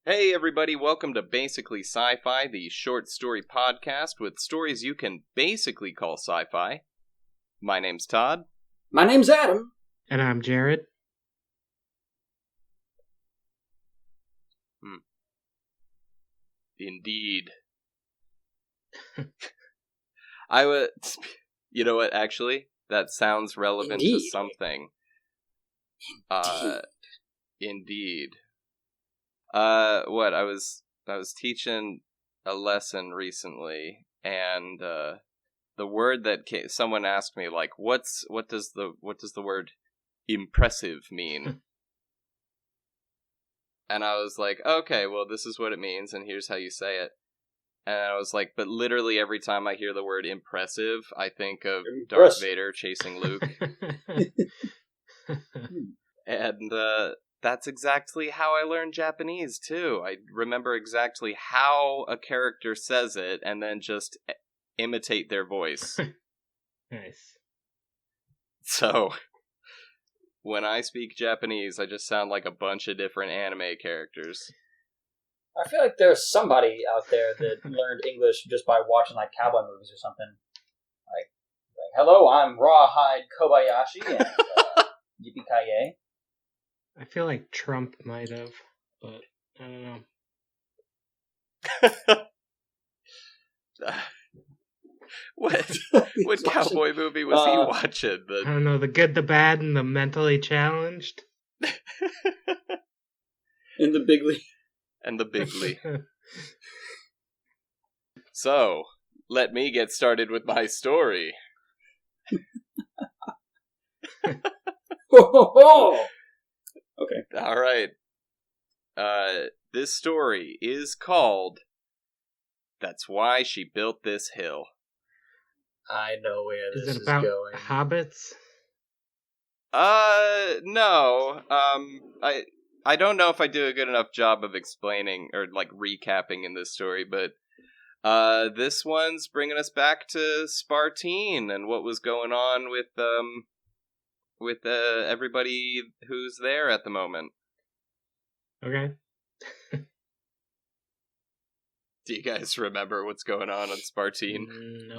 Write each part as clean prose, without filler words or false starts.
Hey everybody, welcome to Basically Sci-Fi, the short story podcast with stories you can basically call sci-fi. My name's Todd. My name's Adam. And I'm Jared. Indeed. I would... You know what, actually? That sounds relevant to something. Indeed. I was teaching a lesson recently, and the word that someone asked me, like, what does the word impressive mean? And I was like, okay, well, this is what it means, and here's how you say it. And I was like, but literally every time I hear the word impressive, I think of Darth Vader chasing Luke. And that's exactly how I learned Japanese, too. I remember exactly how a character says it, and then just imitate their voice. Nice. So, when I speak Japanese, I just sound like a bunch of different anime characters. I feel like there's somebody out there that learned English just by watching, like, cowboy movies or something. Like hello, I'm Rawhide Kobayashi, and yippee-ki-yay. I feel like Trump might have, but I don't know. What cowboy movie was he watching? I don't know, The Good, the Bad, and the Mentally Challenged? In the Big League. And the Big League. So, let me get started with my story. Okay. All right. This story is called That's Why She Built This Hill. I know where this is about going. Hobbits? No. I don't know if I do a good enough job of explaining or like recapping in this story, but this one's bringing us back to Spartine and what was going on with everybody who's there at the moment. Okay. Do you guys remember what's going on Spartine? No.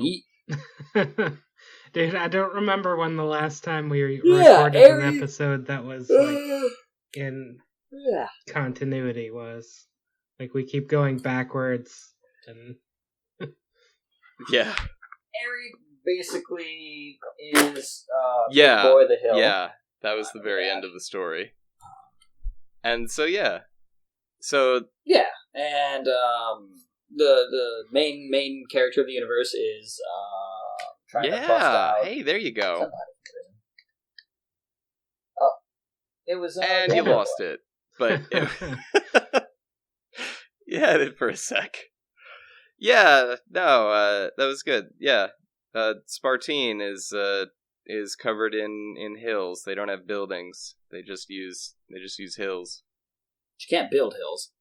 Dude, I don't remember when the last time we recorded an episode that was like in continuity was. Like, we keep going backwards and yeah. Aerie basically is Big Boy the Hill. Yeah, that was the very end of the story. And so yeah. So yeah, and the main character of the universe is trying to bust out. Hey, there you go. Oh, it was and you lost it, but you had it for a sec. Yeah, no, that was good. Yeah, Spartine is covered in hills. They don't have buildings. They just use hills. You can't build hills.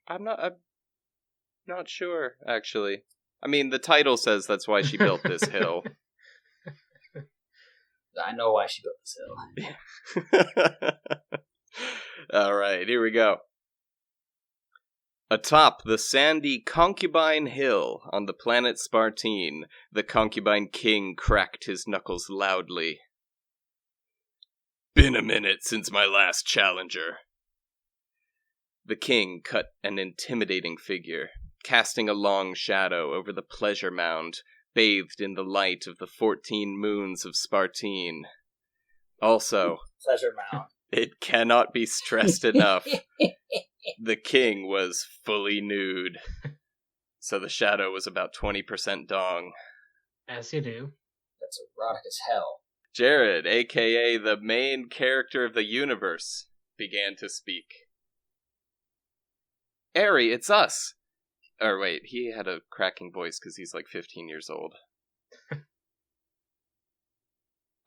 I'm not sure, actually. I mean, the title says that's why she built this hill. I know why she built this hill. All right, here we go. Atop the sandy Concubine Hill on the planet Spartine, the Concubine King cracked his knuckles loudly. Been a minute since my last challenger. The king cut an intimidating figure, casting a long shadow over the pleasure mound, bathed in the light of the 14 moons of Spartine. Also, pleasure mound. It cannot be stressed enough. The king was fully nude. So the shadow was about 20% dong. As you do. That's erotic as hell. Jared, a.k.a. the main character of the universe, began to speak. Aerie, it's us! Or wait, he had a cracking voice because he's like 15 years old.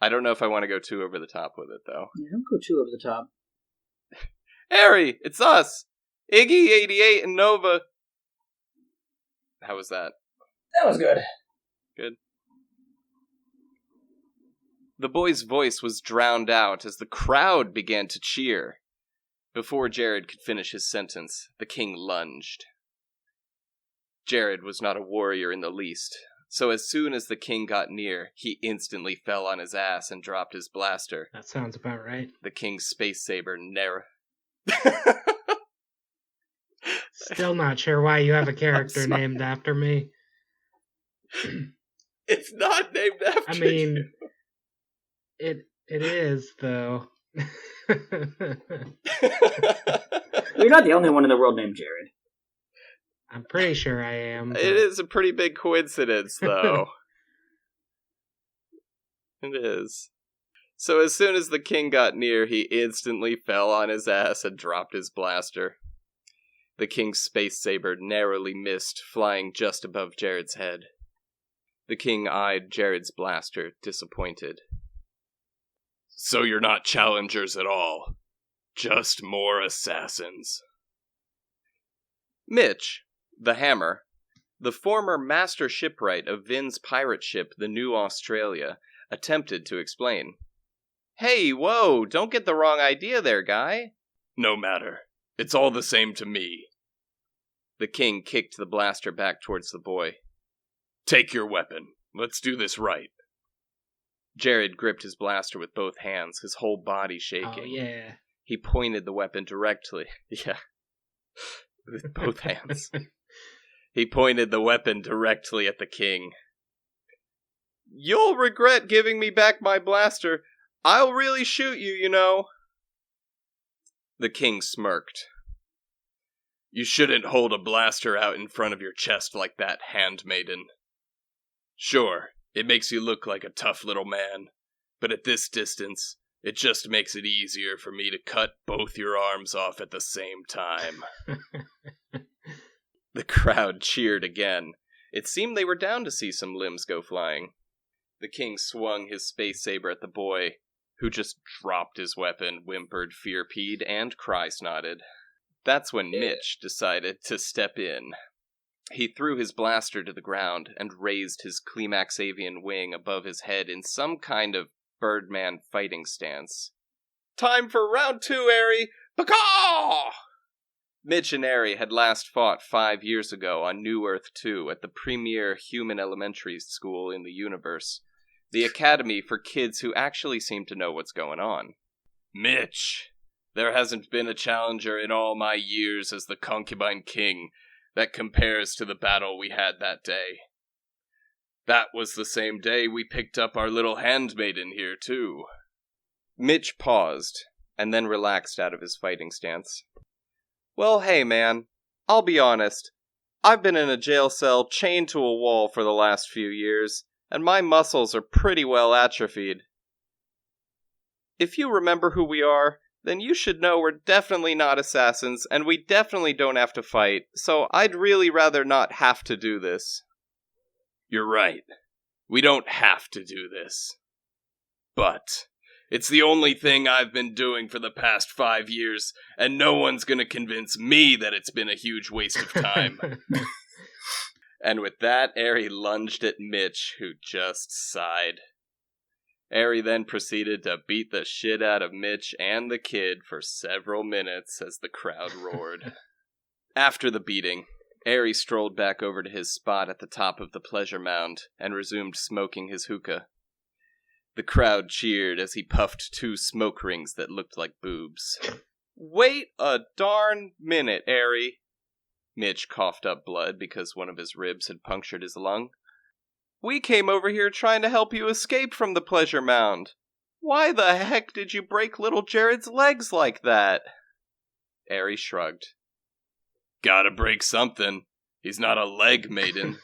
I don't know if I want to go too over the top with it, though. Yeah, don't go too over the top. Aerie, it's us! Iggy, 88, and Nova. How was that? That was good. Good. The boy's voice was drowned out as the crowd began to cheer. Before Jared could finish his sentence, the king lunged. Jared was not a warrior in the least, so as soon as the king got near, he instantly fell on his ass and dropped his blaster. That sounds about right. The king's space saber Still not sure why you have a character named after me. It's not named after you. It is, though. You're not the only one in the world named Jared. I'm pretty sure I am. But... It is a pretty big coincidence, though. It is. So as soon as the king got near, he instantly fell on his ass and dropped his blaster. The king's space saber narrowly missed, flying just above Jared's head. The king eyed Jared's blaster, disappointed. So you're not challengers at all. Just more assassins. Mitch, the Hammer, the former master shipwright of Vin's pirate ship, the New Australia, attempted to explain. Hey, whoa, don't get the wrong idea there, guy. No matter. It's all the same to me. The king kicked the blaster back towards the boy. Take your weapon. Let's do this right. Jared gripped his blaster with both hands, his whole body shaking. Oh, yeah. He pointed the weapon directly. Yeah. With both hands. He pointed the weapon directly at the king. You'll regret giving me back my blaster. I'll really shoot you, you know. The king smirked. You shouldn't hold a blaster out in front of your chest like that, handmaiden. Sure, it makes you look like a tough little man, but at this distance, it just makes it easier for me to cut both your arms off at the same time. The crowd cheered again. It seemed they were down to see some limbs go flying. The king swung his space saber at the boy, who just dropped his weapon, whimpered, fear-peed, and cry-snotted. That's when Mitch decided to step in. He threw his blaster to the ground and raised his Climaxavian wing above his head in some kind of Birdman fighting stance. Time for round 2, Aerie! Pakaw! Mitch and Aerie had last fought 5 years ago on New Earth 2 at the premier human elementary school in the universe, the academy for kids who actually seem to know what's going on. Mitch, there hasn't been a challenger in all my years as the concubine king that compares to the battle we had that day. That was the same day we picked up our little handmaiden here, too. Mitch paused, and then relaxed out of his fighting stance. Well, hey, man, I'll be honest. I've been in a jail cell chained to a wall for the last few years, and my muscles are pretty well atrophied. If you remember who we are, then you should know we're definitely not assassins, and we definitely don't have to fight, so I'd really rather not have to do this. You're right. We don't have to do this. But it's the only thing I've been doing for the past 5 years, and no one's gonna convince me that it's been a huge waste of time. And with that, Aerie lunged at Mitch, who just sighed. Aerie then proceeded to beat the shit out of Mitch and the kid for several minutes as the crowd roared. After the beating, Aerie strolled back over to his spot at the top of the pleasure mound and resumed smoking his hookah. The crowd cheered as he puffed 2 smoke rings that looked like boobs. Wait a darn minute, Aerie. Mitch coughed up blood because one of his ribs had punctured his lung. We came over here trying to help you escape from the pleasure mound. Why the heck did you break little Jared's legs like that? Aerie shrugged. Gotta break something. He's not a leg maiden.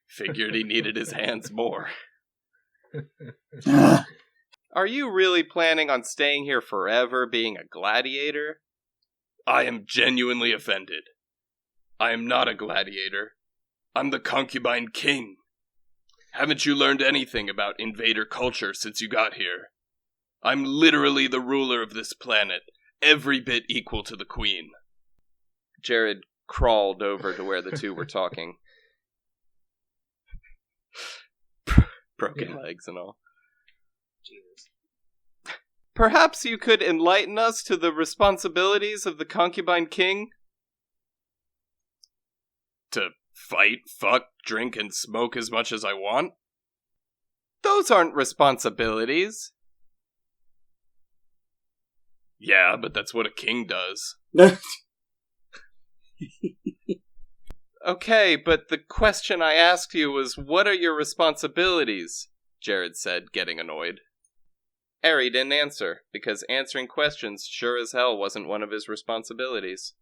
Figured he needed his hands more. Are you really planning on staying here forever being a gladiator? I am genuinely offended. I am not a gladiator. I'm the concubine king. Haven't you learned anything about invader culture since you got here? I'm literally the ruler of this planet, every bit equal to the queen. Jared crawled over to where the two were talking. Broken legs and all. Jesus. Perhaps you could enlighten us to the responsibilities of the concubine king? To fight, fuck, drink, and smoke as much as I want? Those aren't responsibilities. Yeah, but that's what a king does. Okay, but the question I asked you was, what are your responsibilities? Jared said, getting annoyed. Harry didn't answer, because answering questions sure as hell wasn't one of his responsibilities.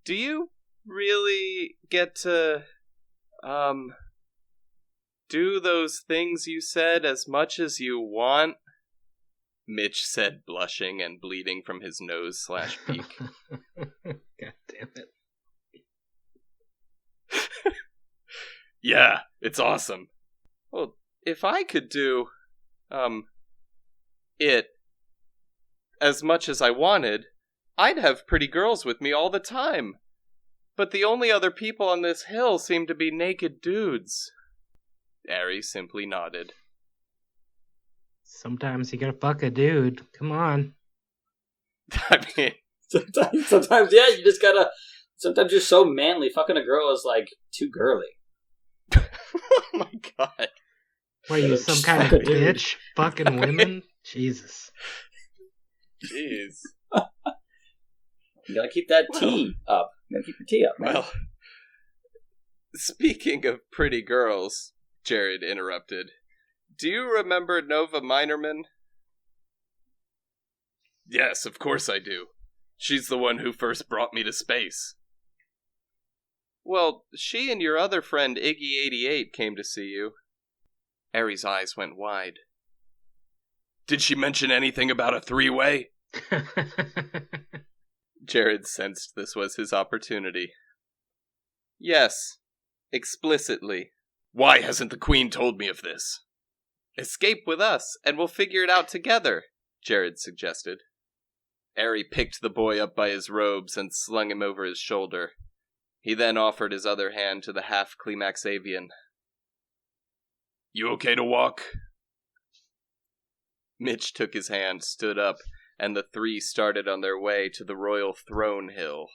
Do you really get to, do those things you said as much as you want? Mitch said, blushing and bleeding from his nose/beak. God damn it. Yeah, it's awesome. Well, if I could do, it as much as I wanted, I'd have pretty girls with me all the time. But the only other people on this hill seem to be naked dudes. Harry simply nodded. Sometimes you gotta fuck a dude. Come on. I mean... Sometimes, yeah, you just gotta... Sometimes you're so manly, fucking a girl is, like, too girly. Oh my god. What are you, some kind of bitch? Fucking women? Jesus. Jeez. You gotta keep that tea up. You gotta keep your tea up, man. Well, speaking of pretty girls, Jared interrupted. Do you remember Nova Minerman? Yes, of course I do. She's the one who first brought me to space. Well, she and your other friend Iggy88 came to see you. Harry's eyes went wide. Did she mention anything about a three-way? Jared sensed this was his opportunity. Yes, explicitly. Why hasn't the Queen told me of this? Escape with us, and we'll figure it out together, Jared suggested. Harry picked the boy up by his robes and slung him over his shoulder. He then offered his other hand to the half-climax avian. You okay to walk? Mitch took his hand, stood up, and the three started on their way to the Royal Throne Hill.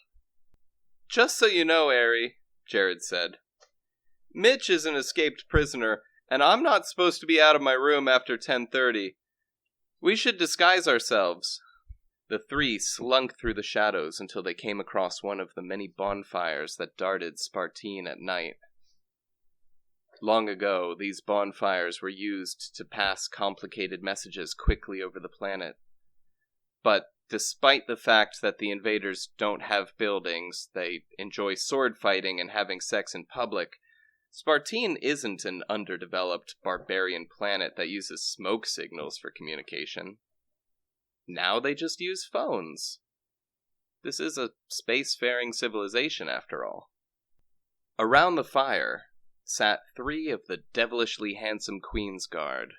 Just so you know, Harry, Jared said, Mitch is an escaped prisoner, and I'm not supposed to be out of my room after 10:30. We should disguise ourselves. The three slunk through the shadows until they came across one of the many bonfires that darted Spartine at night. Long ago, these bonfires were used to pass complicated messages quickly over the planet. But despite the fact that the invaders don't have buildings, they enjoy sword fighting and having sex in public, Spartine isn't an underdeveloped barbarian planet that uses smoke signals for communication. Now they just use phones. This is a spacefaring civilization, after all. Around the fire sat three of the devilishly handsome Queen's Guard.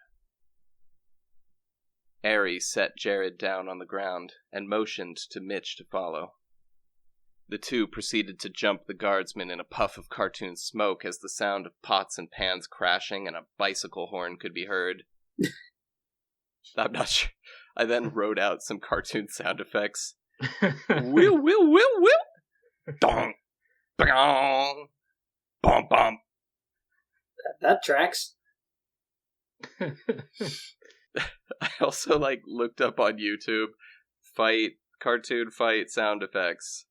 Harry set Jared down on the ground and motioned to Mitch to follow. The two proceeded to jump the guardsmen in a puff of cartoon smoke as the sound of pots and pans crashing and a bicycle horn could be heard. I'm not sure. I then wrote out some cartoon sound effects. Wheel, wheel, wheel, wheel! Dong! Bong! Bom, bom! That tracks. I also, looked up on YouTube, cartoon fight sound effects.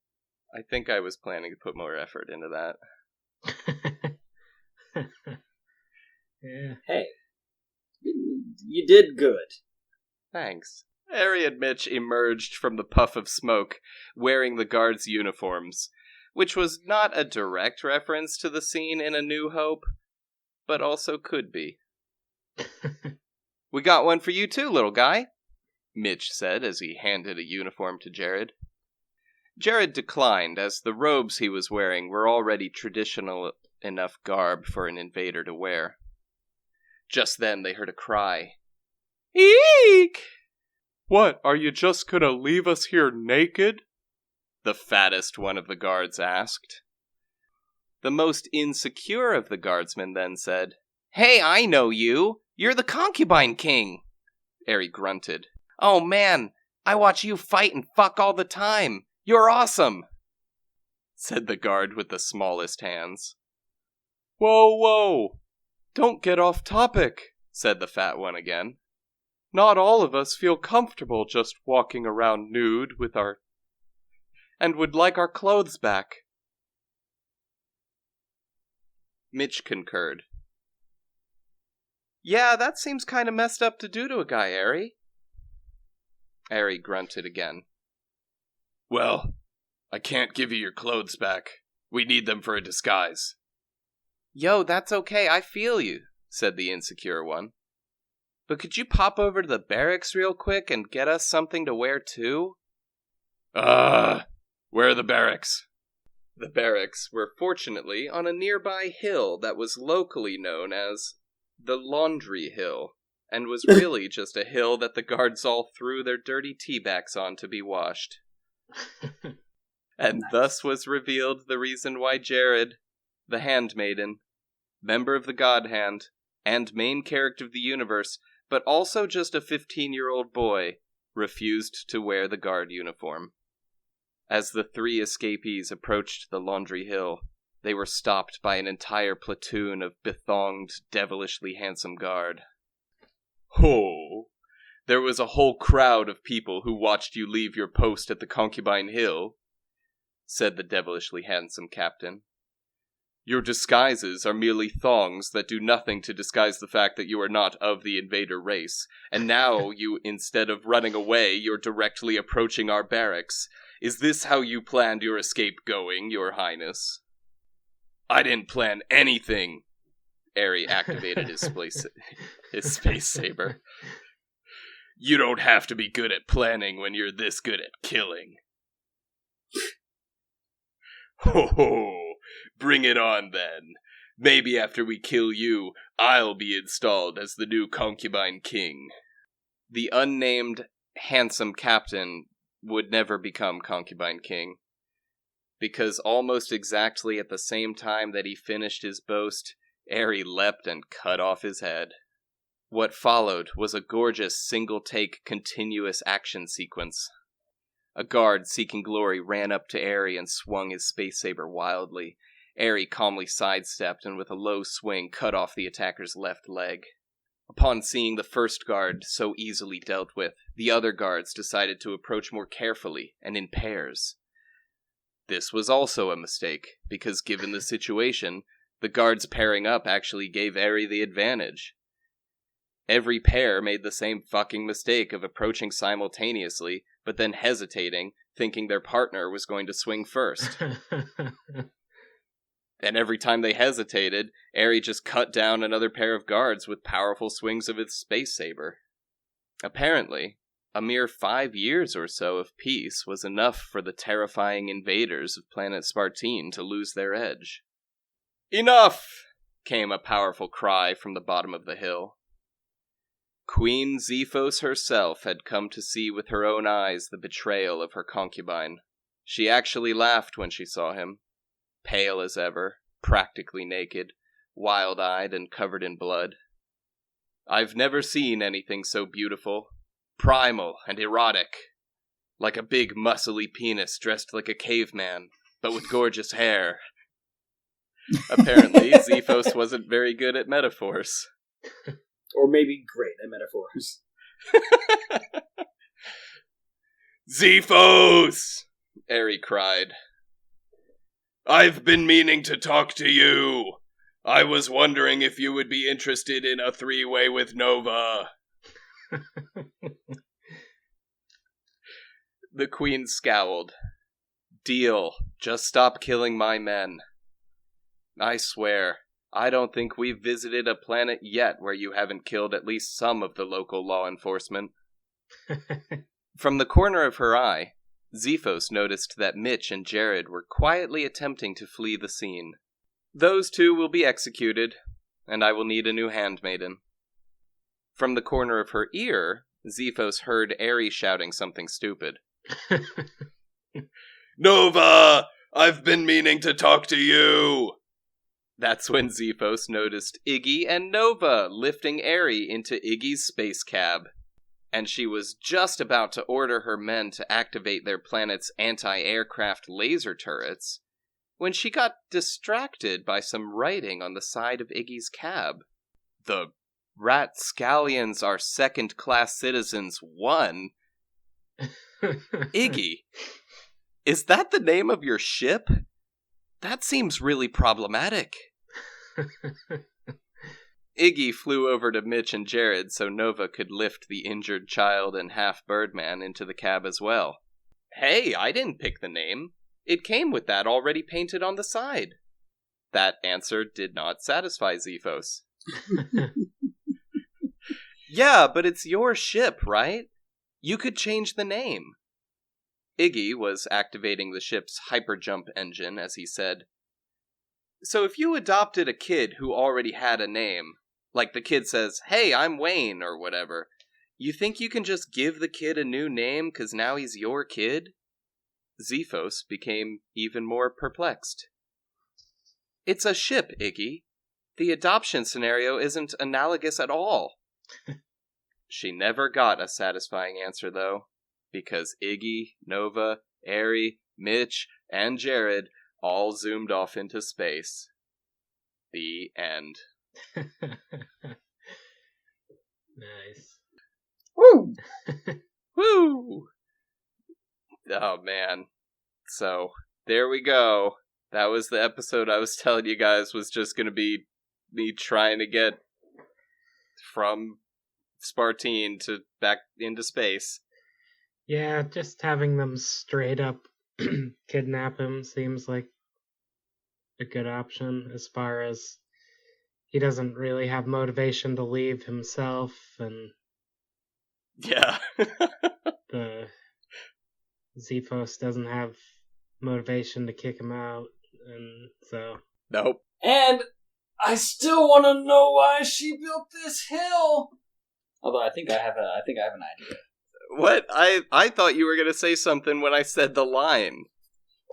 I think I was planning to put more effort into that. Yeah. Hey, you did good. Thanks. Harry and Mitch emerged from the puff of smoke, wearing the guards' uniforms, which was not a direct reference to the scene in A New Hope, but also could be. We got one for you too, little guy, Mitch said as he handed a uniform to Jared. Jared declined, as the robes he was wearing were already traditional enough garb for an invader to wear. Just then they heard a cry. Eek! What, are you just gonna leave us here naked? The fattest one of the guards asked. The most insecure of the guardsmen then said, Hey, I know you! You're the concubine king! Eri grunted. "Oh man, I watch you fight and fuck all the time. You're awesome," said the guard with the smallest hands. Whoa. Don't get off topic, said the fat one again. Not all of us feel comfortable just walking around nude and would like our clothes back. Mitch concurred. Yeah, that seems kind of messed up to do to a guy, Eri. Eri grunted again. Well, I can't give you your clothes back. We need them for a disguise. Yo, that's okay, I feel you, said the insecure one. But could you pop over to the barracks real quick and get us something to wear too? Where are the barracks? The barracks were fortunately on a nearby hill that was locally known as the Laundry Hill, and was really just a hill that the guards all threw their dirty teabacks on to be washed. And thus was revealed the reason why Jared, the Handmaiden, member of the God Hand, and main character of the universe, but also just a 15-year-old boy, refused to wear the guard uniform. As the three escapees approached the Laundry Hill, they were stopped by an entire platoon of bethonged, devilishly handsome guard. Oh, there was a whole crowd of people who watched you leave your post at the Concubine Hill, said the devilishly handsome captain. Your disguises are merely thongs that do nothing to disguise the fact that you are not of the invader race, and now you, instead of running away, you're directly approaching our barracks. Is this how you planned your escape going, your highness? I didn't plan anything. Eri activated his space saber. You don't have to be good at planning when you're this good at killing. Ho, bring it on then. Maybe after we kill you, I'll be installed as the new concubine king. The unnamed, handsome captain would never become concubine king, because almost exactly at the same time that he finished his boast, Eri leapt and cut off his head. What followed was a gorgeous single-take continuous action sequence. A guard seeking glory ran up to Eri and swung his space saber wildly. Eri calmly sidestepped and with a low swing cut off the attacker's left leg. Upon seeing the first guard so easily dealt with, the other guards decided to approach more carefully and in pairs. This was also a mistake, because given the situation, the guards pairing up actually gave Eri the advantage. Every pair made the same fucking mistake of approaching simultaneously, but then hesitating, thinking their partner was going to swing first. And every time they hesitated, Eri just cut down another pair of guards with powerful swings of his space saber. Apparently, a mere 5 years or so of peace was enough for the terrifying invaders of planet Spartine to lose their edge. Enough! Came a powerful cry from the bottom of the hill. Queen Xephos herself had come to see with her own eyes the betrayal of her concubine. She actually laughed when she saw him, pale as ever, practically naked, wild-eyed and covered in blood. I've never seen anything so beautiful, primal and erotic, like a big muscly penis dressed like a caveman, but with gorgeous hair. Apparently, Xephos wasn't very good at metaphors. Or maybe great at metaphors. Xephos! Eri cried. I've been meaning to talk to you. I was wondering if you would be interested in a 3-way with Nova. The queen scowled. Deal. Just stop killing my men. I swear, I don't think we've visited a planet yet where you haven't killed at least some of the local law enforcement. From the corner of her eye, Xephos noticed that Mitch and Jared were quietly attempting to flee the scene. Those two will be executed, and I will need a new handmaiden. From the corner of her ear, Xephos heard Eri shouting something stupid. Nova! I've been meaning to talk to you! That's when Xephos noticed Iggy and Nova lifting Eri into Iggy's space cab. and she was just about to order her men to activate their planet's anti-aircraft laser turrets when she got distracted by some writing on the side of Iggy's cab. The rat scallions are second-class citizens 1. Iggy, is that the name of your ship? That seems really problematic. Iggy flew over to Mitch and Jared so Nova could lift the injured child and half-Birdman into the cab as well. Hey, I didn't pick the name. It came with that already painted on the side. That answer did not satisfy Zephos. Yeah, but it's your ship, right? You could change the name. Iggy was activating the ship's hyperjump engine as he said, so if you adopted a kid who already had a name, like the kid says, hey, I'm Wayne, or whatever, you think you can just give the kid a new name because now he's your kid? Zephos became even more perplexed. It's a ship, Iggy. The adoption scenario isn't analogous at all. She never got a satisfying answer, though, because Iggy, Nova, Ari, Mitch, and Jared all zoomed off into space. The end. Nice. Woo! Woo! Oh, man. So, there we go. That was the episode I was telling you guys was just going to be me trying to get from Spartine to back into space. Yeah, just having them straight up kidnap him seems like a good option as far as he doesn't really have motivation to leave himself, and Yeah. the Zephos doesn't have motivation to kick him out, and so... Nope. And I still want to know why she built this hill. Although I think I have an idea. What? I thought you were going to say something when I said the line.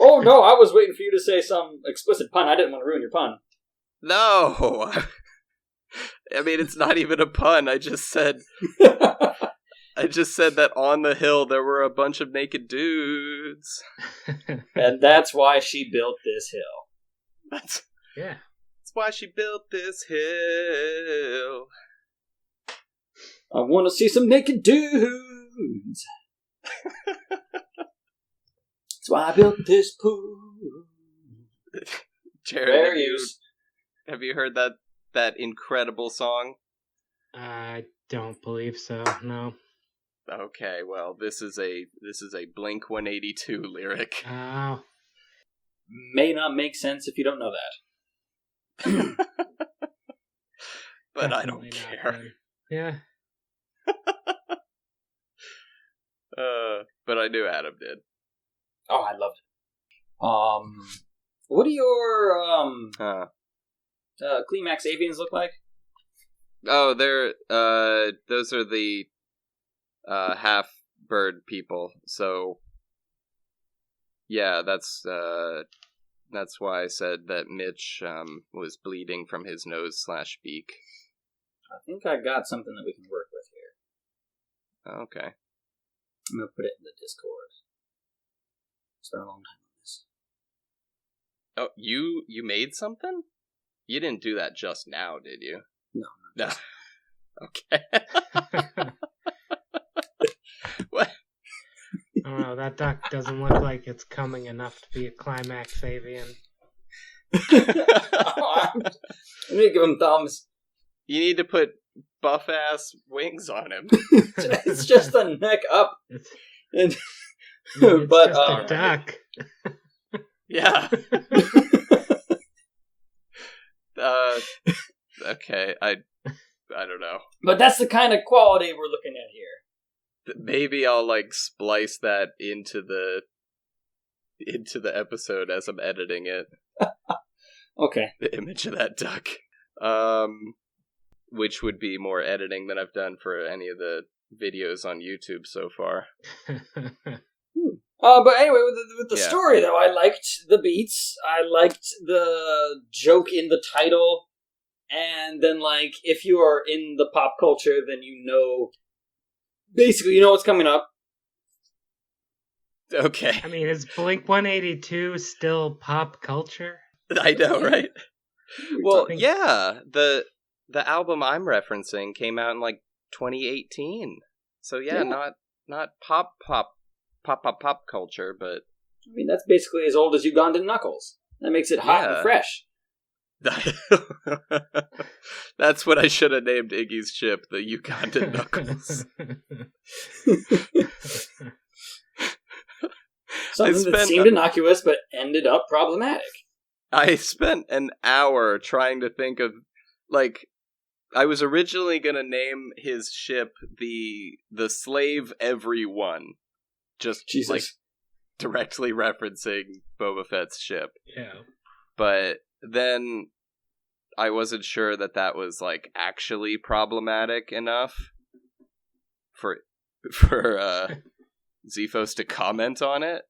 Oh no, I was waiting for you to say some explicit pun. I didn't want to ruin your pun. No! I mean, it's not even a pun. I just said that on the hill there were a bunch of naked dudes. And that's why she built this hill. That's why she built this hill. I want to see some naked dudes. That's why I built this pool. Jared, have you heard that incredible song? I don't believe so, no. Okay, well, this is a Blink 182 lyric. Oh. May not make sense if you don't know that. But I don't care. Yeah. But I knew Adam did. Oh, I loved it. What do your Climax avians look like? Oh, they're those are the half bird people. So yeah, that's why I said that Mitch was bleeding from his nose/beak. I think I got something that we can work with here. Okay. I'm gonna put it in the Discord. Spent a long time on this. Oh, you made something? You didn't do that just now, did you? No. Okay. What? I don't know, that duck doesn't look like it's coming enough to be a climax avian. I'm gonna give him thumbs. You need to put buff-ass wings on him. It's just the neck up. It's But just a duck. Yeah. Okay, I don't know. But that's the kind of quality we're looking at here. Maybe I'll splice that into the episode as I'm editing it. Okay. The image of that duck. Which would be more editing than I've done for any of the videos on YouTube so far. But anyway, with the story, though, I liked the beats. I liked the joke in the title. And then, if you are in the pop culture, then you know basically, you know what's coming up. Okay. I mean, is Blink-182 still pop culture? I know, right? Well, talking- yeah, the album I'm referencing came out in like 2018. So yeah, not pop culture, but I mean, that's basically as old as Ugandan Knuckles. That makes it hot and fresh. That's what I should have named Iggy's ship, the Ugandan Knuckles. Something that seemed innocuous but ended up problematic. I spent an hour trying to think of, like, I was originally going to name his ship the Slave Everyone. Just, Jesus. like, directly referencing Boba Fett's ship. Yeah. But then I wasn't sure that was, like, actually problematic enough for Zephos to comment on it.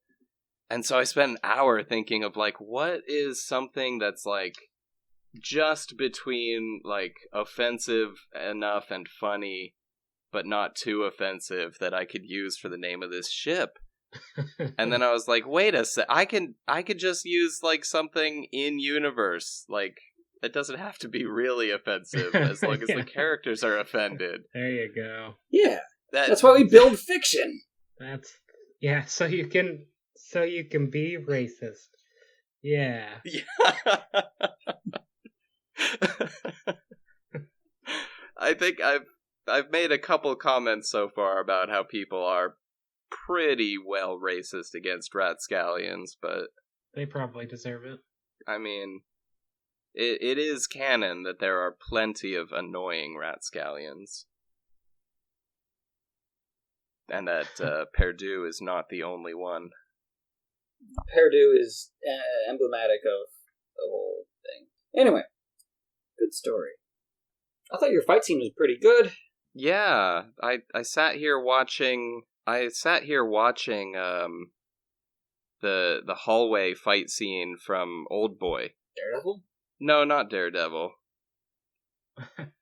And so I spent an hour thinking of, like, what is something that's, like, just between, like, offensive enough and funny, but not too offensive that I could use for the name of this ship. And then I was like, wait a sec, I could just use, like, something in universe. Like, it doesn't have to be really offensive as long as the characters are offended. There you go. Yeah. That's why we build fiction. So you can be racist. Yeah. I think I've made a couple comments so far about how people are pretty well racist against rapscallions, but they probably deserve it. I mean, it is canon that there are plenty of annoying rapscallions. And that Perdue is not the only one. Perdue is emblematic of the whole thing. Anyway, good story. I thought your fight scene was pretty good. Yeah, I sat here watching the hallway fight scene from Old Boy. Daredevil? No, not Daredevil.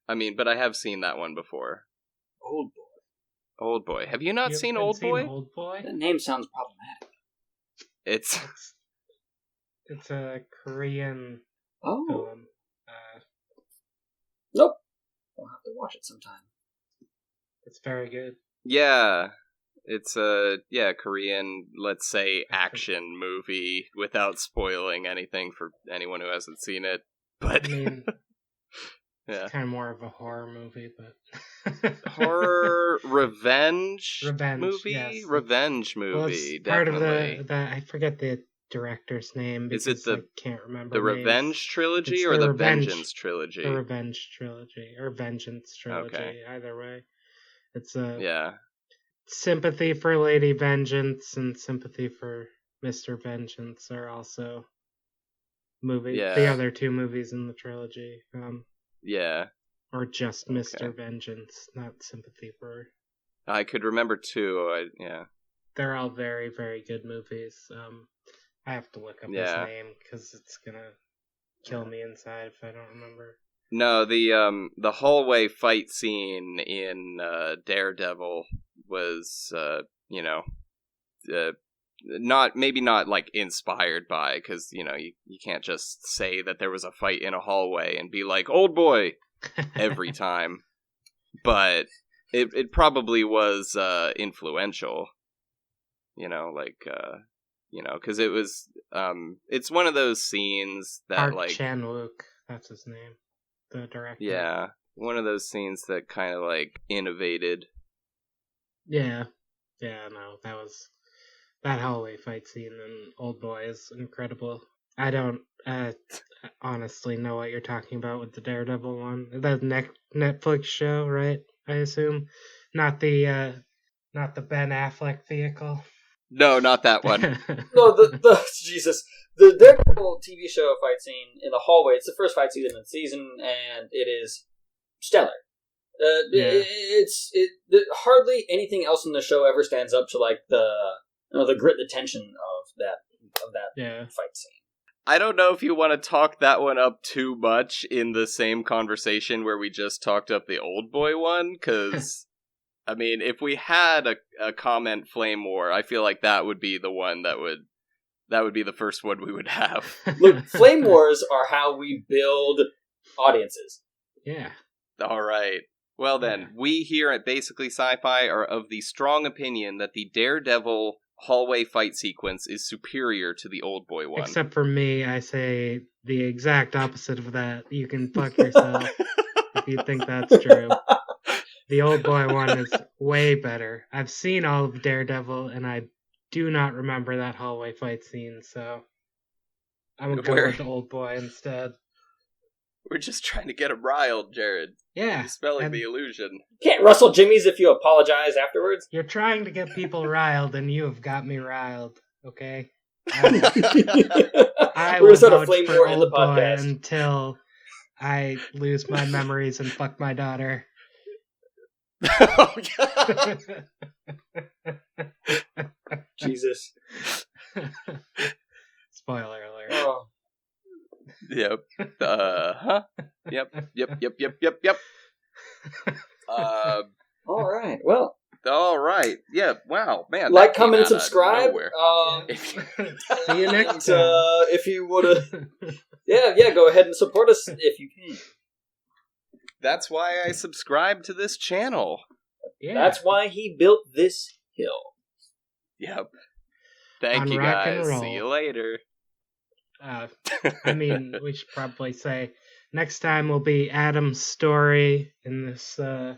I mean, but I have seen that one before. Old Boy. Old Boy. Have you not seen Old Boy? Old Boy? That name sounds problematic. It's a Korean film. Nope. I'll have to watch it sometime. It's very good. Yeah. It's a Korean, let's say, action movie without spoiling anything for anyone who hasn't seen it. But I mean, yeah. It's kind of more of a horror movie, but horror revenge movie? Yes. Revenge movie, well, it's definitely. Part of the I forget the director's name because is it I can't remember the names. Revenge trilogy it's or the Vengeance trilogy? The Revenge trilogy or Vengeance trilogy. Okay. Either way, it's a sympathy for Lady Vengeance and sympathy for Mr. Vengeance are also movies. Yeah. The other two movies in the trilogy. Yeah. Or just Mr. Vengeance, not sympathy for. I could remember two. They're all very, very good movies. I have to look up his name because it's gonna kill me inside if I don't remember. No, the hallway fight scene in Daredevil was not like inspired by, because you can't just say that there was a fight in a hallway and be like Old Boy every time, but it probably was influential, because it was it's one of those scenes that Park Chan-wook, that's his name, the director. Yeah, one of those scenes that kind of like innovated. Yeah, no, that hallway fight scene in Old Boy is incredible. I don't honestly know what you're talking about with the Daredevil one. That Netflix show, right? I assume, not the Ben Affleck vehicle. No, not that one. No, the Jesus, the Daredevil TV show fight scene in the hallway. It's the first fight scene in the season, and it is stellar. Hardly anything else in the show ever stands up to like the grit, the tension of that fight scene. I don't know if you want to talk that one up too much in the same conversation where we just talked up the Old Boy one, because I mean, if we had a comment flame war, I feel like that would be the one that would be the first one we would have. Look, flame wars are how we build audiences. Yeah. All right. Well then, we here at Basically Sci-Fi are of the strong opinion that the Daredevil hallway fight sequence is superior to the Old Boy one. Except for me, I say the exact opposite of that. You can fuck yourself if you think that's true. The Old Boy one is way better. I've seen all of Daredevil, and I do not remember that hallway fight scene, so I'm going to go with the Old Boy instead. We're just trying to get him riled, Jared. Yeah. Dispelling the illusion. You can't rustle jimmies if you apologize afterwards. You're trying to get people riled, and you have got me riled, okay? I will start a vouch flame for war in the Old Boy podcast until I lose my memories and fuck my daughter. Oh, God. Jesus. Spoiler alert. Oh. Yep. Yep. All right. Well. All right. Yeah. Wow, man. Like, comment, and subscribe. See you next time. If you would have, yeah, go ahead and support us if you can. That's why I subscribe to this channel. Yeah. That's why he built this hill. Yep. Thank you guys. See you later. I mean, we should probably say next time will be Adam's story in this well,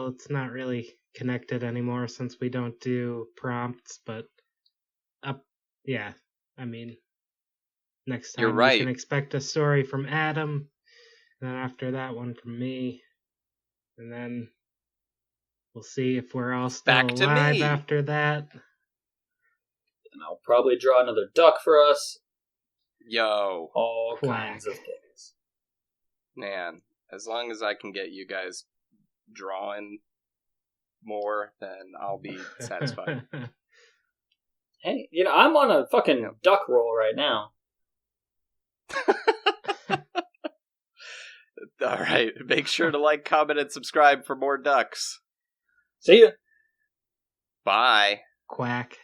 it's not really connected anymore since we don't do prompts, but I mean, next time you're right. You can expect a story from Adam, and then after that one from me, and then we'll see if we're all still alive after that. And I'll probably draw another duck for us. Yo. All kinds of things. Man, as long as I can get you guys drawing more, then I'll be satisfied. Hey, I'm on a fucking duck roll right now. All right. Make sure to like, comment, and subscribe for more ducks. See ya. Bye. Quack.